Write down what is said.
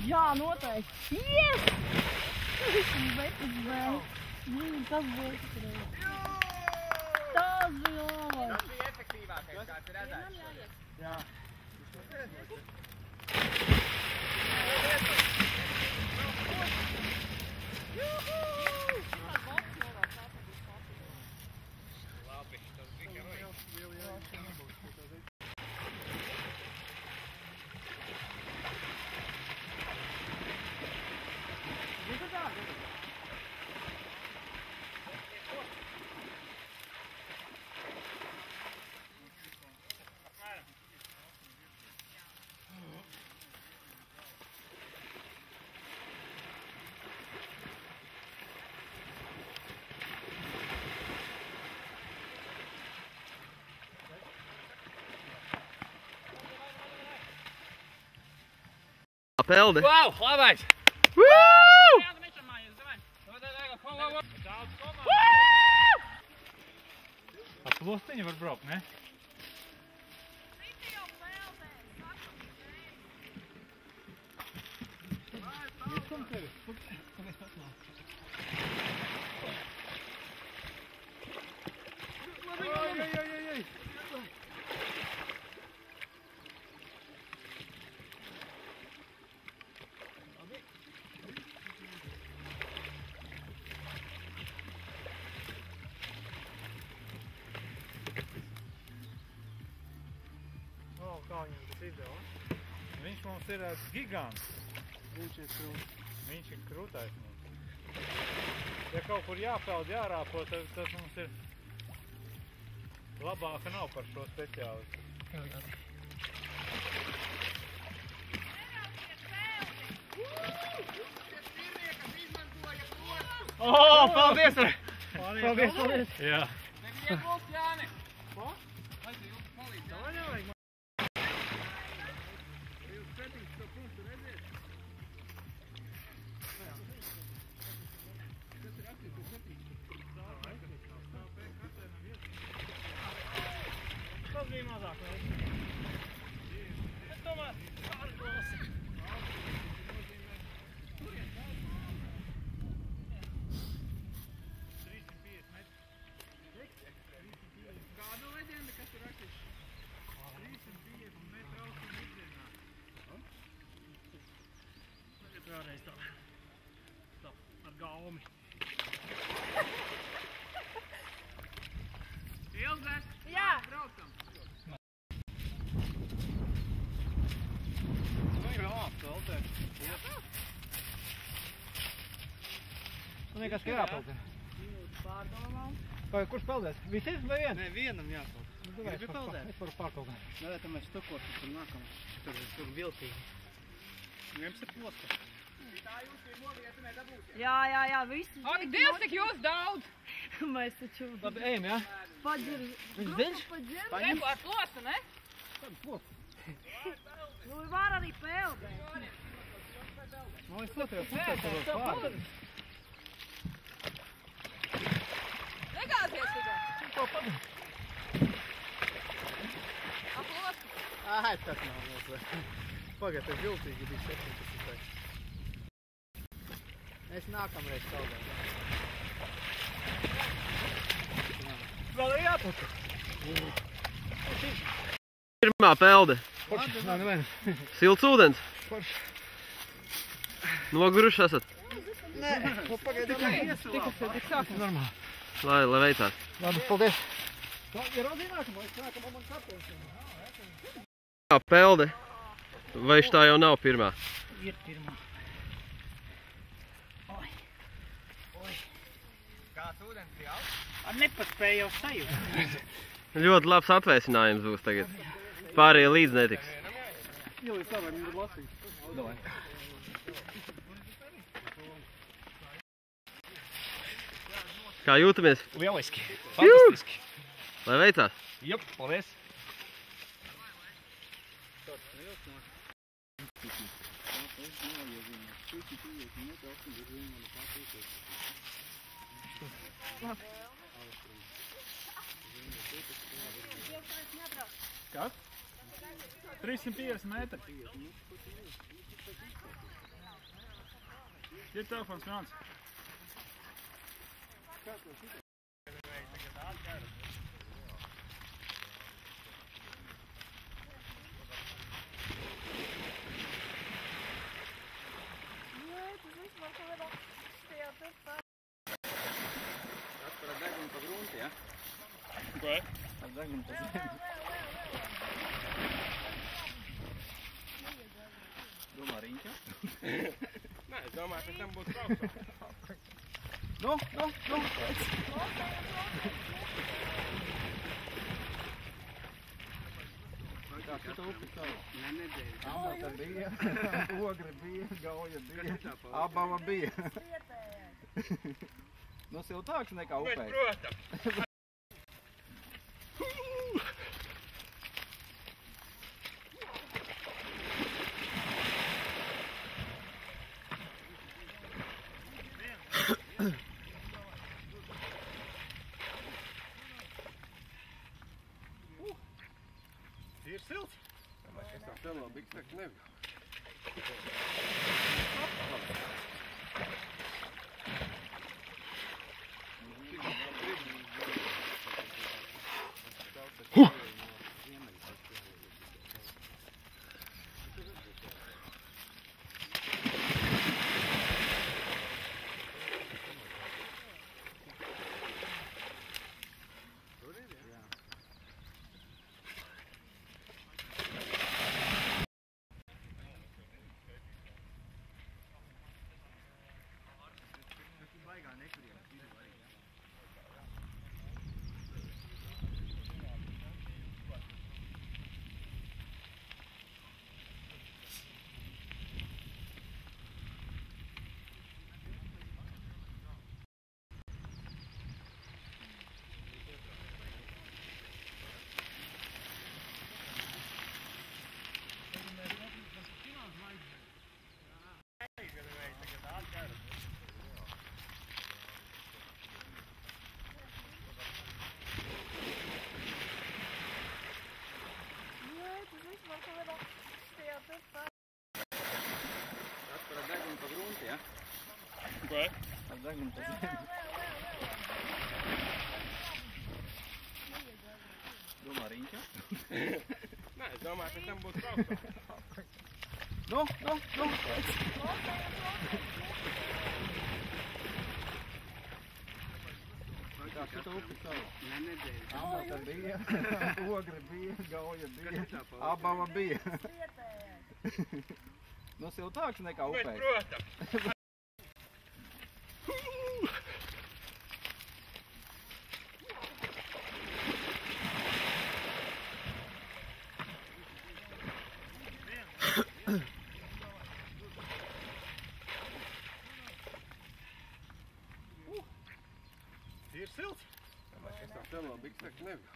Jā, noteikti. Yes! Betis beidz. Tas bija Tas bija labāk. Tas bija efektīvākais, kāds ir redzēts. Jā. Labi, tas bija Pelde. Wow, labais! Woo! Ar plostiņu var braukt, ne? Kā viņam tas izdevās? Viņš mums ir gigants. Viņš ir krūtais mums. Ja kaut kur jāpeld, jārāpo, tad tas mums ir labāka nav par šo speciālistu. Paldies! Paldies! Jā. Nevieglos, Jāni! Ko? Lai tu jums palīdz. Tā nevajag. Tas bija mazāk, vai? Es tomēr pārklāsi. Kāda leģenda, kas ir rakstīts? 350 metru augstuma virzienā. Tagad vēlreiz tā ar gaumi. Ilzēs! Jā! Braucam! Man liekas, ka jāpeld. Pārdomām. Kurš peldēs? Visi vai viens? Nē, vienam jāpeld. Gribi peldēt? Es varu pārpeldēt. Nē, tad mēs stukosim, tur nākam. Tur viltīgi. Jums ir plosta. Tā jūs pirmo vietu nedabūsiet. Jā, visi. Ak, Dievs, tik jūs daudz! Mēs taču Labi, ejam, jā? paģir. Viņš dziļš? Reku ar plostu, ne? Nu, var arī peldēt. Man liekas, otrajā pusē tev vēl pāri. Negāzies tikai! Ko padara? Ar plostu! Ai, tas nav mūsu. Pagad, tas viltīgi bija 17. Mēs nākamreiz peldējam. Vēl ir jāpaka. Pirmā pelde. Forši, nā, nevien. Silts ūdens. Forši. Noguruši esat. Nē, pagaidām. Tik sākam normāli. Lai veicās. Labi, paldies. Tā ir rodīja nākamā, es nākamā man kāpēc. Pirmā pelde. Vai šitā jau nav pirmā? Ir pirmā. Kāds ūdens bija augsts? Ar nepaspēju jau sajūt. Ļoti labs atvēsinājums būs tagad. Pārējie līdz netiks. Ielī savai, viņi ir lasīgi. Davai. Kā jūtamies? Lieliski. Fantastiski. Lai veicās? Jup, paldies. Kas? 350 metri. Ir telefons mans. Nē, tas viss man kaut kādā tajā tepā. Atver degunu pa grunti, ja? Ko? Ar degunu pa zemi. Domā riņķa? Nē, es domāju, ka tam būtu trauksmē. Nu! Kā šita upe savu? Ne, nedēļ. Amata bija, ogre bija, gauja bija, abava bija. Nu, siltāks nekā upē. Bet, protams. Ir silts. Es tam telo biksteks nebiju. Nē, tas viss man kaut kādā tajā tepā. Atver degunu pa grunti, ja? Ko? Ar degunu pa zemi. Domā riņķa? Nē, es domāju, ka tam būtu trauksmē. Nu! Kā šita upe savu? Ne, nedēļ. Amata bija, ogre bija, gauja bija, abava bija. Nu, siltāks nekā upē. Bet, protams. Ir silts. Es tam telo biksteks nebiju.